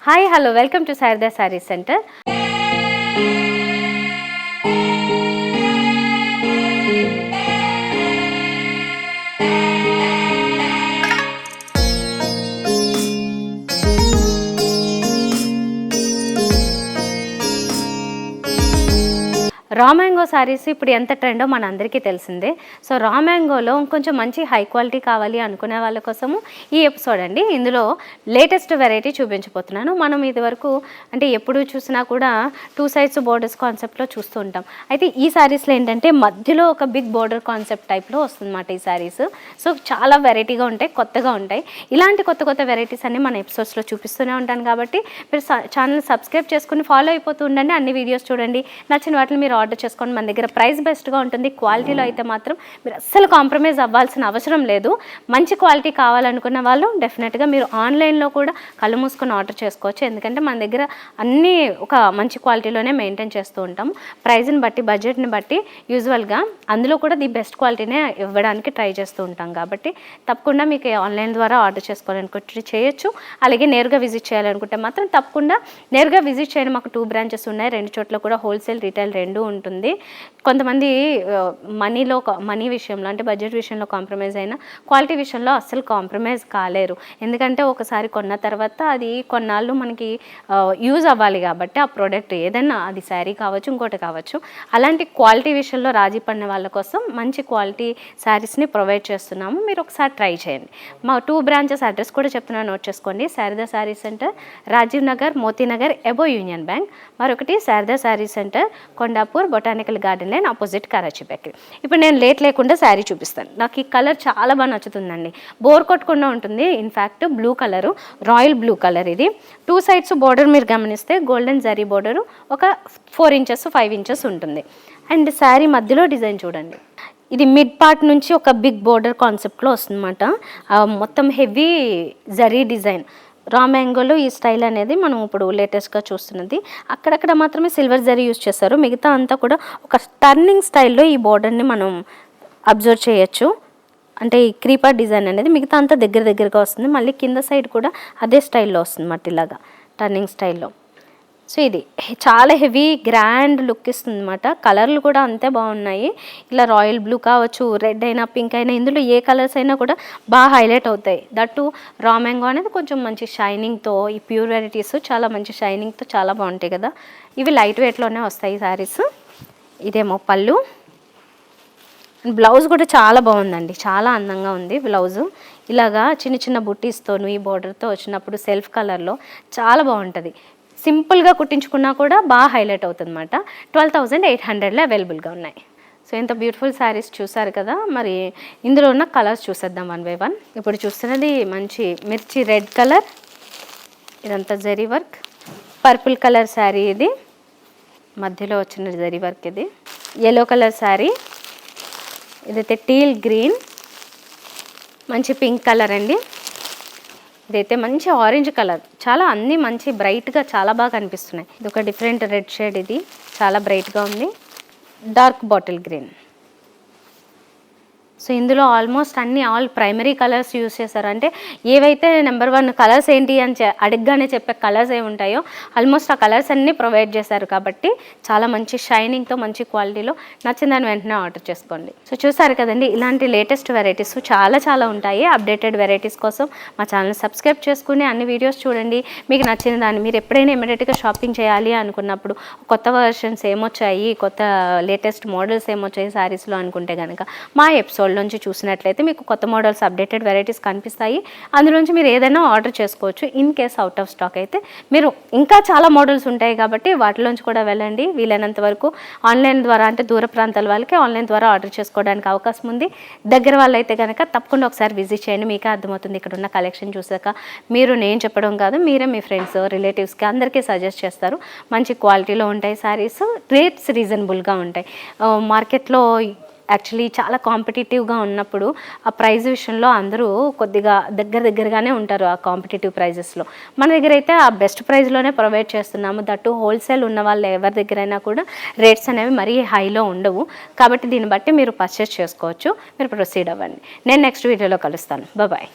Hi hello welcome to Sharada sari centre. Raw mango saris ఇప్పుడు ఎంత ట్రెండో మన అందరికీ తెలిసిందే. సో రా మ్యాంగోలో కొంచెం మంచి హై క్వాలిటీ కావాలి అనుకునే వాళ్ళ కోసము ఈ ఎపిసోడ్ అండి. ఇందులో లేటెస్ట్ వెరైటీ చూపించబోతున్నాను. మనం ఇది వరకు అంటే ఎప్పుడు చూసినా కూడా 2 సైడ్స్ బోర్డర్స్ కాన్సెప్ట్లో చూస్తూ ఉంటాం. అయితే ఈ శారీస్లో ఏంటంటే మధ్యలో ఒక బిగ్ బోర్డర్ కాన్సెప్ట్ టైప్లో వస్తుందన్నమాట ఈ శారీస్. సో చాలా వెరైటీగా ఉంటాయి, కొత్తగా ఉంటాయి. ఇలాంటి కొత్త కొత్త వెరైటీస్ అన్ని మన ఎపిసోడ్స్లో చూపిస్తూనే ఉంటాను కాబట్టి మీరు ఛానల్ సబ్స్క్రైబ్ చేసుకుని ఫాలో అయిపోతూ ఉండండి. అన్ని వీడియోస్ చూడండి, నచ్చిన వాటిని మీరు ఆర్డర్ చేసుకోండి. మన దగ్గర ప్రైస్ బెస్ట్గా ఉంటుంది. క్వాలిటీలో అయితే మాత్రం మీరు అస్సలు కాంప్రమైజ్ అవ్వాల్సిన అవసరం లేదు. మంచి క్వాలిటీ కావాలనుకున్న వాళ్ళు డెఫినెట్గా మీరు ఆన్లైన్లో కూడా కళ్ళు మూసుకొని ఆర్డర్ చేసుకోవచ్చు. ఎందుకంటే మన దగ్గర అన్నీ ఒక మంచి క్వాలిటీలోనే మెయింటైన్ చేస్తూ ఉంటాము. ప్రైస్ని బట్టి, బడ్జెట్ని బట్టి యూజువల్గా అందులో కూడా ది బెస్ట్ క్వాలిటీనే ఇవ్వడానికి ట్రై చేస్తూ ఉంటాం. కాబట్టి తప్పకుండా మీకు ఆన్లైన్ ద్వారా ఆర్డర్ చేసుకోవాలనుకుంటే చేయొచ్చు. అలాగే నేరుగా విజిట్ చేయాలనుకుంటే మాత్రం తప్పకుండా నేరుగా విజిట్ చేయండి. మాకు 2 బ్రాంచెస్ ఉన్నాయి. 2 చోట్ల కూడా హోల్సేల్, రీటైల్ 2 ఉంటుంది. కొంతమంది మనీ విషయంలో అంటే బడ్జెట్ విషయంలో కాంప్రమైజ్ అయినా క్వాలిటీ విషయంలో అస్సలు కాంప్రమైజ్ కాలేరు. ఎందుకంటే ఒకసారి కొన్న తర్వాత అది కొన్నాళ్ళు మనకి యూజ్ అవ్వాలి కాబట్టి ఆ ప్రోడక్ట్ ఏదైనా అది శారీ కావచ్చు, ఇంకోటి కావచ్చు. అలాంటి క్వాలిటీ విషయంలో రాజీ పడిన వాళ్ళ కోసం మంచి క్వాలిటీ శారీస్ని ప్రొవైడ్ చేస్తున్నాము. మీరు ఒకసారి ట్రై చేయండి. మా 2 బ్రాంచెస్ అడ్రస్ కూడా చెప్తున్నాను, నోట్ చేసుకోండి. Sharada sari centre, Rajiv Nagar, Motinagar above union bank. మరొకటి Sharada sari centre, Kondapur, botanical garden lane opposite Karachi bakery. ఇప్పుడు నేను లేట్ లేకుండా శారీ చూపిస్తాను. నాకు ఈ కలర్ చాలా బాగా నచ్చుతుందండి. బోర్ కొట్టకుండా ఉంటుంది. In fact blue colour, royal blue colour. ఇది 2 సైడ్స్ బోర్డర్ మీరు గమనిస్తే గోల్డెన్ జరీ బోర్డరు ఒక 4 ఇంచెస్ 5 ఇంచెస్ ఉంటుంది. అండ్ శారీ మధ్యలో డిజైన్ చూడండి. ఇది మిడ్ పార్ట్ నుంచి ఒక బిగ్ బోర్డర్ కాన్సెప్ట్లో వస్తుందన్నమాట. మొత్తం హెవీ జరీ డిజైన్. రా మ్యాంగోలో ఈ స్టైల్ అనేది మనం ఇప్పుడు లేటెస్ట్గా చూస్తున్నది. అక్కడక్కడ మాత్రమే సిల్వర్ జరీ యూజ్ చేస్తారు. మిగతా అంతా కూడా ఒక టర్నింగ్ స్టైల్లో ఈ బోర్డర్ని మనం అబ్జర్వ్ చేయొచ్చు. అంటే ఈ క్రీపర్ డిజైన్ అనేది మిగతా అంతా దగ్గరగా వస్తుంది. మళ్ళీ కింద సైడ్ కూడా అదే స్టైల్లో వస్తుంది అన్నమాట, ఇలాగా టర్నింగ్ స్టైల్లో. సో ఇది చాలా హెవీ గ్రాండ్ లుక్ ఇస్తుంది అన్నమాట. కలర్లు కూడా అంతే బాగున్నాయి. ఇలా రాయల్ బ్లూ కావచ్చు, రెడ్ అయినా, పింక్ అయినా, ఇందులో ఏ కలర్స్ అయినా కూడా బాగా హైలైట్ అవుతాయి. దట్టు రా మ్యాంగో అనేది కొంచెం మంచి షైనింగ్తో, ఈ ప్యూర్ వెరైటీస్ చాలా మంచి షైనింగ్తో చాలా బాగుంటాయి కదా. ఇవి లైట్ వెయిట్లోనే వస్తాయి శారీస్. ఇదేమో పళ్ళు. బ్లౌజ్ కూడా చాలా బాగుందండి, చాలా అందంగా ఉంది బ్లౌజు. ఇలాగా చిన్న చిన్న బుట్టీస్తోను ఈ బోర్డర్తో వచ్చినప్పుడు సెల్ఫ్ కలర్లో చాలా బాగుంటుంది. సింపుల్గా కుట్టించుకున్నా కూడా బాగా హైలైట్ అవుతుంది అన్నమాట. 12,800లో అవైలబుల్గా ఉన్నాయి. సో ఇంత బ్యూటిఫుల్ శారీస్ చూసారు కదా. మరి ఇందులో ఉన్న కలర్స్ చూసేద్దాం 1 by 1. ఇప్పుడు చూస్తున్నది మంచి మిర్చి రెడ్ కలర్, ఇదంతా zari work. Purple colour sari, ఇది మధ్యలో వచ్చిన జరీ వర్క్. ఇది ఎల్లో కలర్ శారీ. ఇదైతే టీల్ గ్రీన్, మంచి పింక్ కలర్ అండి. ఇదైతే మంచి ఆరెంజ్ కలర్. చాలా అన్నీ మంచి బ్రైట్గా చాలా బాగా కనిపిస్తున్నాయి. ఇది ఒక డిఫరెంట్ రెడ్ షేడ్, ఇది చాలా బ్రైట్గా ఉంది. Dark bottle green. సో ఇందులో ఆల్మోస్ట్ అన్ని ఆల్ ప్రైమరీ కలర్స్ యూజ్ చేశారు. అంటే ఏవైతే నెంబర్ 1 కలర్స్ ఏంటి అని అడగగానే చెప్పే కలర్స్ ఏమి ఉంటాయో ఆల్మోస్ట్ ఆ కలర్స్ అన్నీ ప్రొవైడ్ చేశారు. కాబట్టి చాలా మంచి షైనింగ్తో, మంచి క్వాలిటీలో నచ్చిందని వెంటనే ఆర్డర్ చేసుకోండి. సో చూసారు కదండి, ఇలాంటి లేటెస్ట్ వెరైటీస్ చాలా ఉంటాయి. అప్డేటెడ్ వెరైటీస్ కోసం మా ఛానల్ సబ్స్క్రైబ్ చేసుకుని అన్ని వీడియోస్ చూడండి. మీకు నచ్చిన దాన్ని మీరు ఎప్పుడైనా ఇమీడియట్గా షాపింగ్ చేయాలి అనుకున్నప్పుడు కొత్త వర్షన్స్ ఏమొచ్చాయి, కొత్త లేటెస్ట్ మోడల్స్ ఏమొచ్చాయి శారీస్లో అనుకుంటే కనుక మా ఎపిసోడ్ నుంచి చూసినట్లయితే మీకు కొత్త మోడల్స్, అప్డేటెడ్ వెరైటీస్ కనిపిస్తాయి. అందులోంచి మీరు ఏదైనా ఆర్డర్ చేసుకోవచ్చు. In case out of stock అయితే మీరు ఇంకా చాలా మోడల్స్ ఉంటాయి కాబట్టి వాటిలోంచి కూడా వెళ్ళండి. వీలైనంత వరకు ఆన్లైన్ ద్వారా, అంటే దూర ప్రాంతాల వాళ్ళకి ఆన్లైన్ ద్వారా ఆర్డర్ చేసుకోవడానికి అవకాశం ఉంది. దగ్గర వాళ్ళైతే కనుక తప్పకుండా ఒకసారి విజిట్ చేయండి. మీకే అర్థమవుతుంది. ఇక్కడ ఉన్న కలెక్షన్ చూసాక మీరు నేను చెప్పడం కాదు, మీరే మీ ఫ్రెండ్స్, రిలేటివ్స్కి అందరికీ సజెస్ట్ చేస్తారు. మంచి క్వాలిటీలో ఉంటాయి శారీస్, రేట్స్ రీజనబుల్గా ఉంటాయి. మార్కెట్లో యాక్చువల్లీ చాలా కాంపిటేటివ్గా ఉన్నప్పుడు ఆ ప్రైస్ విషయంలో అందరూ కొద్దిగా దగ్గరగానే ఉంటారు ఆ కాంపిటేటివ్ ప్రైజెస్లో. మన దగ్గర అయితే ఆ బెస్ట్ ప్రైస్లోనే ప్రొవైడ్ చేస్తున్నాము. దట్టు హోల్సేల్ ఉన్న వాళ్ళు ఎవరి దగ్గరైనా కూడా రేట్స్ అనేవి మరీ హైలో ఉండవు. కాబట్టి దీన్ని బట్టి మీరు పర్చేస్ చేసుకోవచ్చు. మీరు ప్రొసీడ్ అవ్వండి. నేను నెక్స్ట్ వీడియోలో కలుస్తాను. బాయ్.